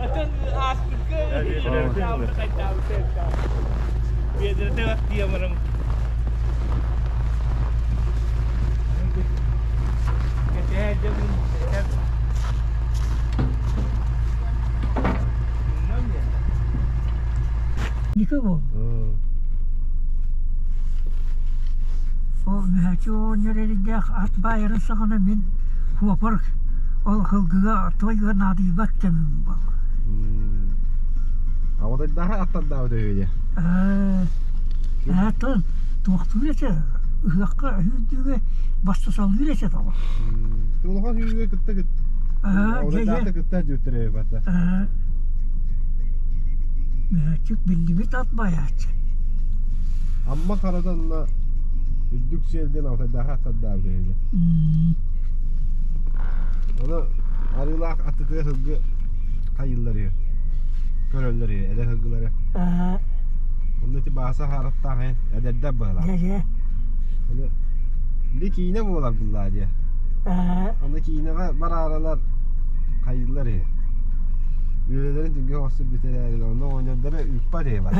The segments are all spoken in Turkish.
Atun asik ke. Biar dia dia merem. Kecil je pun. Nikah bu. O mühacı nerede at bayırın sağına min huapar ol hılgıga toyga nadibat temin bal. Ama da daha attan da öyle. Hatta tuhtu bile ıhakka hüddüge bastı sal bile tamam. Tuğla hüyüge kıtta kıt. O da daha kıtta götürüyor bata. Mühacık bildiğimiz at bayağıcı. Amma karadan da üddük şeyden o da daha attan da öyle. Onu arılar atıkları hılgı kayılları. Körölleri, eder hılgıları. Onun için bazı harattan ederden bağlar. Onu bir ki iğne mi olabilirler diye. Ondaki iğne var aralar kayılları. Üyelerin çünkü hoşçu biteleri onda oynadıları ülpa diye var.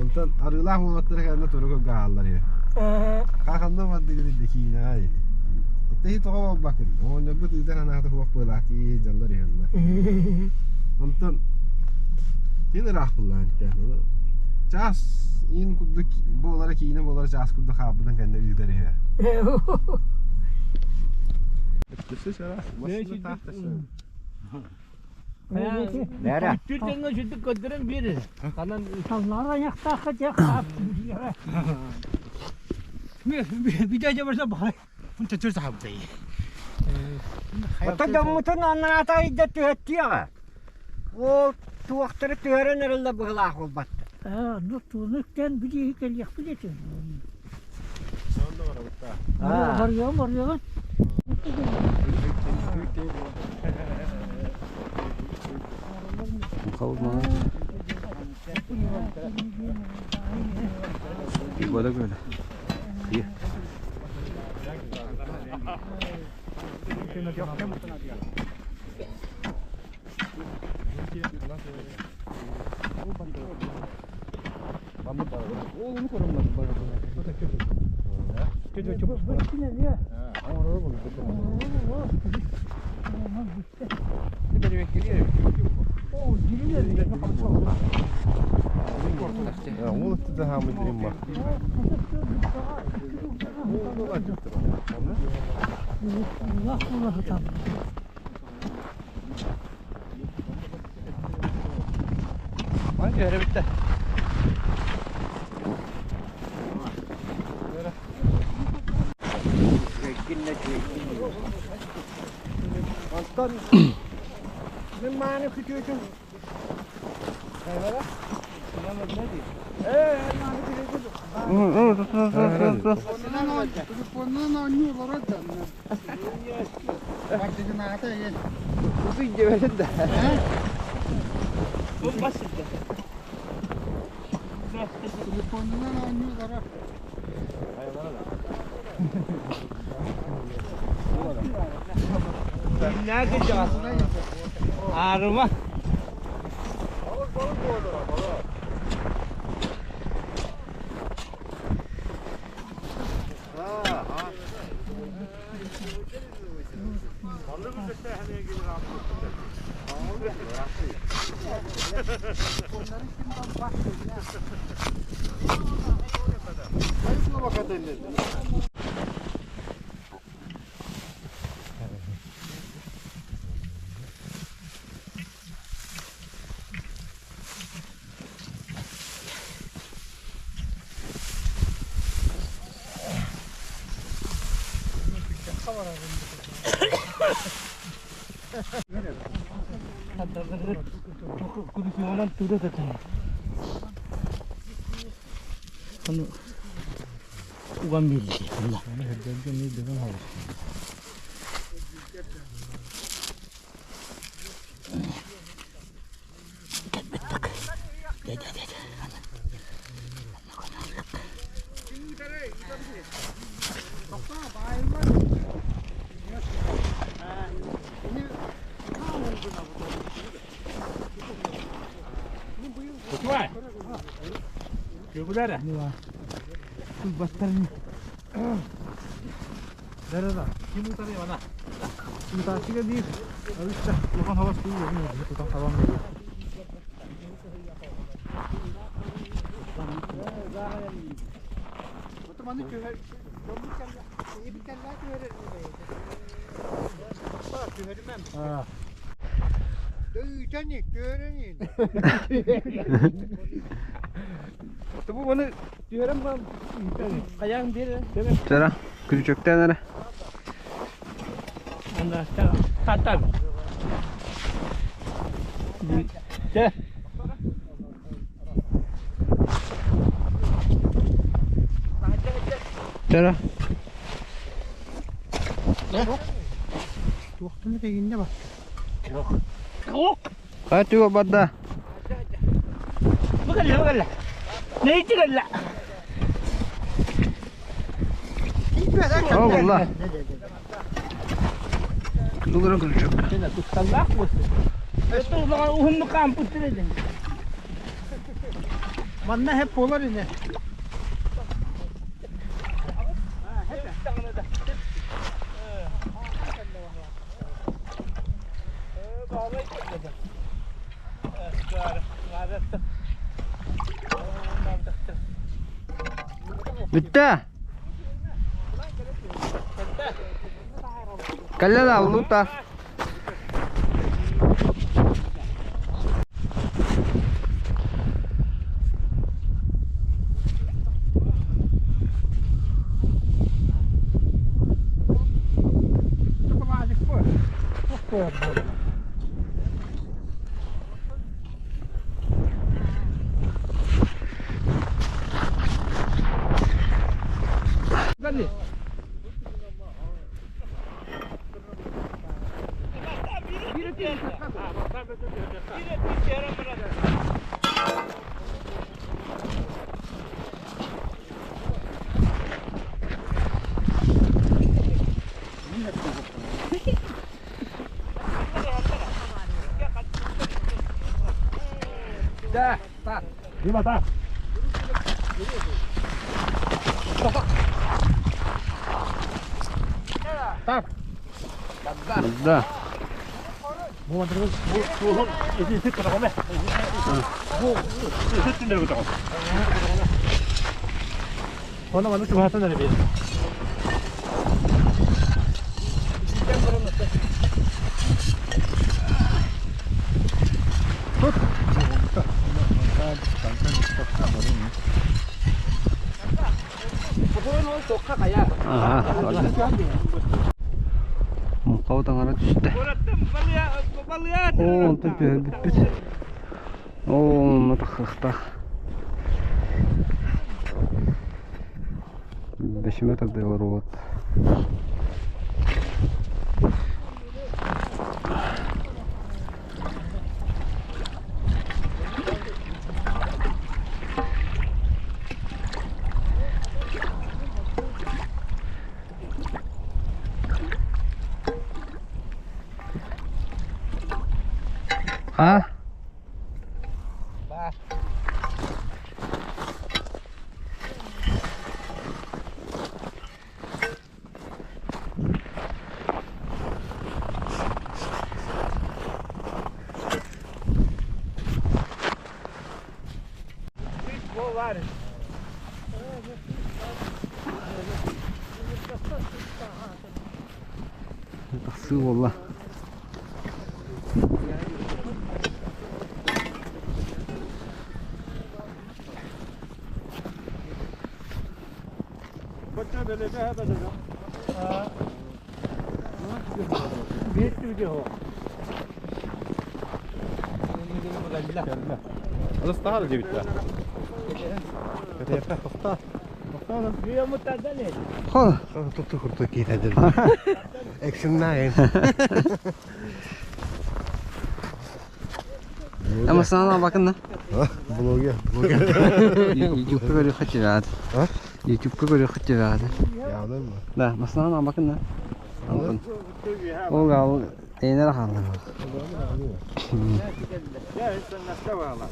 Ondan arılar muhatları kendine toruk gağalları. Kakanda madde gidildeki iğne hadi. Tehi toğa bakın. Oynadı bu tüyden anahtar huvak bılaktı iyi canları yanına. Ondan yine rahpullar enten. Ças in kuduk bu olarak iğne bu olarak ças kuduk habından kendine üyleri ya. Dışı şarap. Başını tahtasın. Nere? Türkçe'nin şutu kodların biri. Kanan Sallar ayakta akacak. bir de varsa bari. Bunu çözür sahibi değil. Ota damutun anata iddet etti ya. O tuvaktırı tören nerede bıgılak ol battı. Nutunukten bir hikaye yapılacak. Sonunda var orada. Varıyor. Kavurma. Böyle böyle. İyi. Oğlunu korumladım bana. Kötü çabuk. Orada buldu. Beni bekliyor. O diliyle bir Ya onu da devam edeyim bak. Allah tamam. Hangi öyle bitti? Ondan ben mani küçüğüm. Eyvallah. Sinema ne diyor? Mani küçüğüm. Telefonun oynuyorlar hadi. Bak dedim hadi gel. Bu ince verin de. Bu basit. Telefonundan oynuyorlar ha. Ne yapacağız? Arma. Kurusunan turun katanya. Anu uang milik. Allah. Ini harganya ni dengan harus. Betak. Jadi. Göbüler ne var? Kul battarın. Nerede? Kim utanıyor bana? Utanıyor değil. Alışta. Lokan havası değil. Lokan havam değil. Otomatik köher. İyi bir kelle köher. Bak köherimem. Ha. Dövüşeni köherini. Bu bana diyorum ben. Ayağım bir. Tara, küçükten nere? Anda tatam. De. Tara. Tuhtunu da yine bak. Yok. Hadi o badda. Bakalla. Ne içiyorlar? Oh wallah. Dugura küçük. Sen tutsalak mısın? Esto bana uhum kamput dedin. Bana hep polar ine. Bitti. Kalla da uluta. Gani. Da, tak. Lima tak. Tak. Badda. Bu mandırız bu eti tıkara mı? Bu eti ne bu? Ona bana şu hatan ne bir. Aha. Kau tangara düştü. Oo, tabii bit. Oo, matakta. 5 metre de var o. Ha? Bu var. Taksı valla. Bacca böyle bir hata dedim. Bir video. Alas tahal cebitler. Kete hafta. Bir mutadda ne? Ha. Tuttu kurtu kitedir. Eksimnayin. Ama sana bakın da. Bloge. YouTube'da böyle kaçı verdi. Ha? YouTube'da böyle kaçı verdi. Yağdın mı? Da, masana bakın da. Bakın. O gal eğnere kaldı. Ya sen nasıl var lan?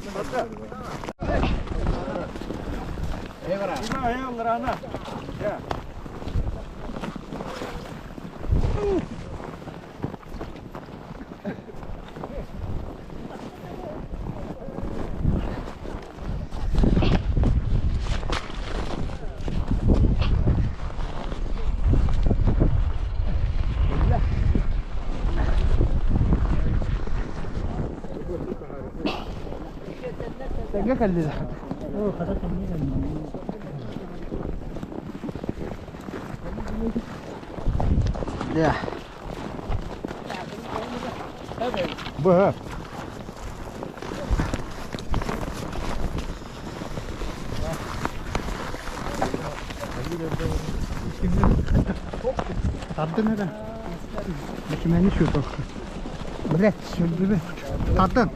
Tengah kali dah. Oh, kata kami kan. Ya. Bah. Tattın neden? Mekimeni şu tok. Bırak şimdi bir. Tattın.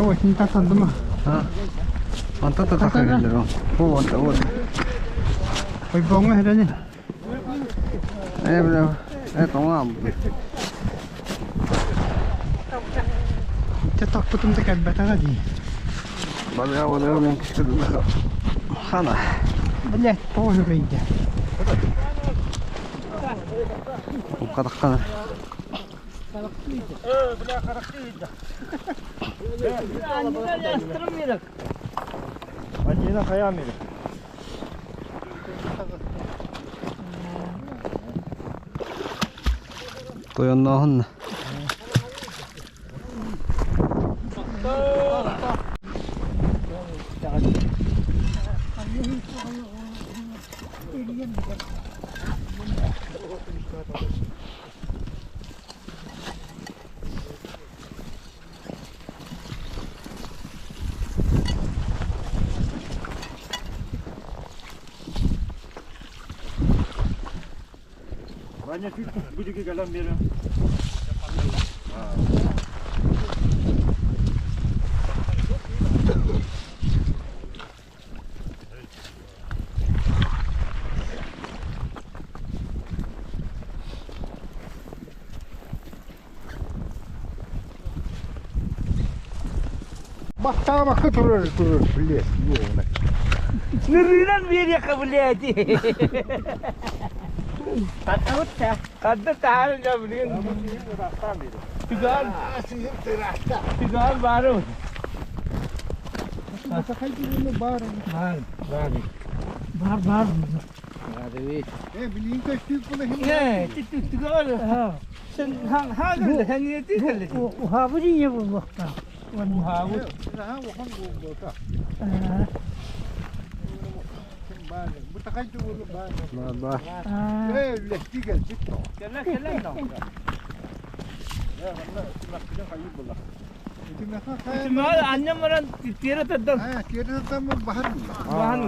O şimdi tattın mı? Ha. Mantap tak tak kali dah. Oh, mantap. Koy bong hết đấy. Benar. Tamam. Cetak putum tekan batang lagi. Balığa ben kışkırdım. Hana. Bırak o ne beyde. Bu kadar kadar. Anjina kayamıyor. Koyun nahın. Banyak itu budi ke dalam biar. Batta bakı durur biliyor. Nerinan biar dia kabel aja. Takut ya. Kada tahan jam ni. Tigaan. Tigaan baru. Masa kay dulu bar. Bar. Bilin kaçtı bunu hem. Ya, tigaan. Ha. Sen hang ni tigaan. O havuri ya bu vakta. Muhawud. Ha wakan bu ta. Bu takay dulu bar. Bah. Lestiga çıktı. Kelen dong. Cuma annem orang tira tadam. Ha kira tam bahar. Bahan.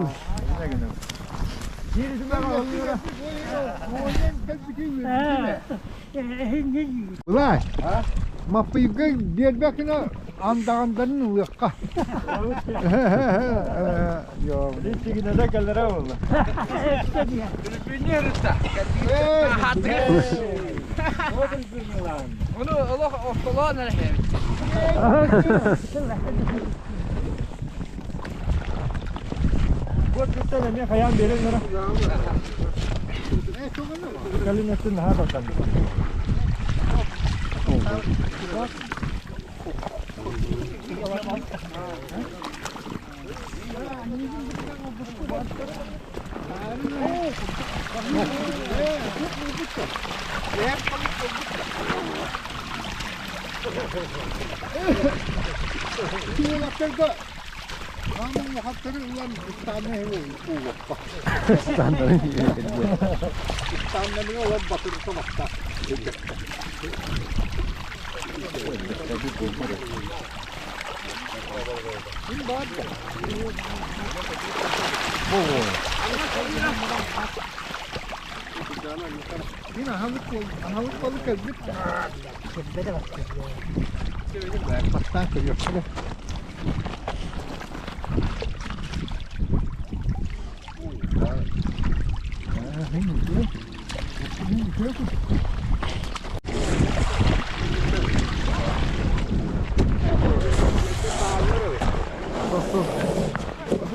Kira tam oluyor. Boyen kalbiki. Ulan. Mapıyı diğer bakına andanın uyakka. Ya. Ini kita dah kalau rawa. Filipina rita. Hati. Onu Allah Allah nereye? Buat kita ni kayam biar ni. Kali nanti nah bakal. Kamu muhatları ulan İstanbul'a uğrak. Standarın iyi. İstanbul'a ulan batırırsa bakta. Kim var da? Yine halık balık ezdik. Sebede bak. Baktan geliyor.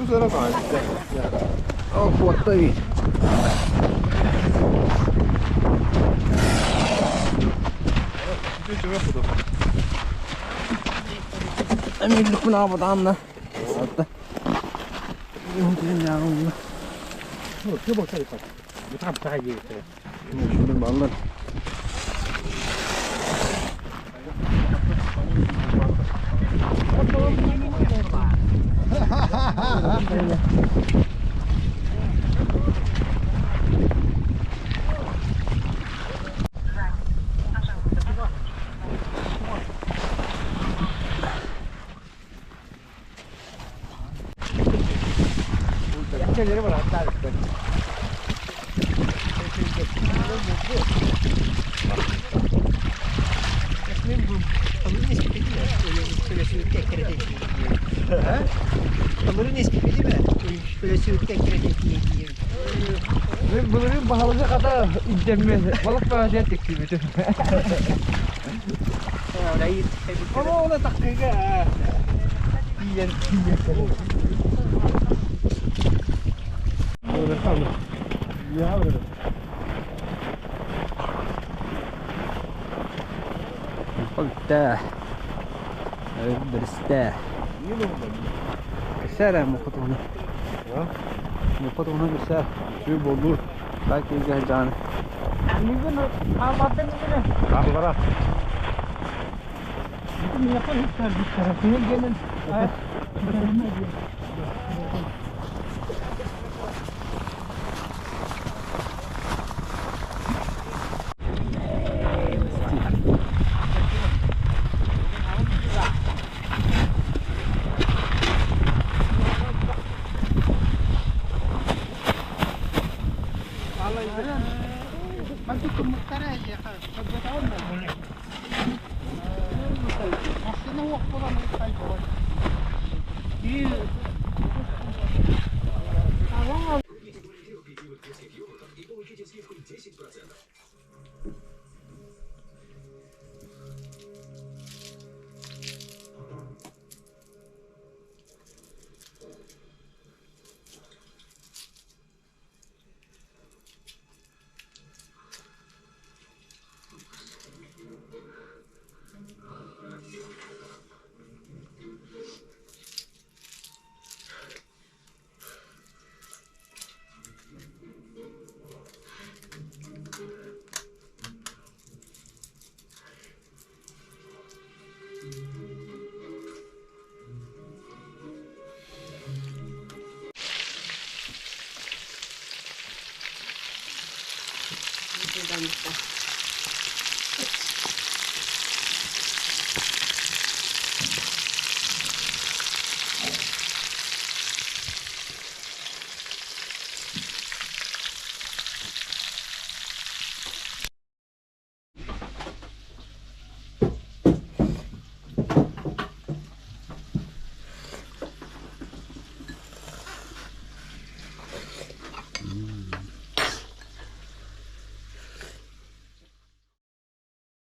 sonra da. Oh, kuat lagi. Amin lu kenapa tanah? Satu. Ini jangan. Coba saya pak. Bukan saya. Ini sudah banget. Bunların bahalıca kadar incelmez. Balık bahçeye tekliyor bütün. Ama ona takıyor ya. Yiyen. Ya öyle. Pagta. Berista. Kesara mo ko to na. Ha? Mo ko to na kesara. Şu bolur. Belki geleceğini. Anigın almadın mı? Kapılara. Bunu yapalım bir tarafına gelin. Evet. Buradan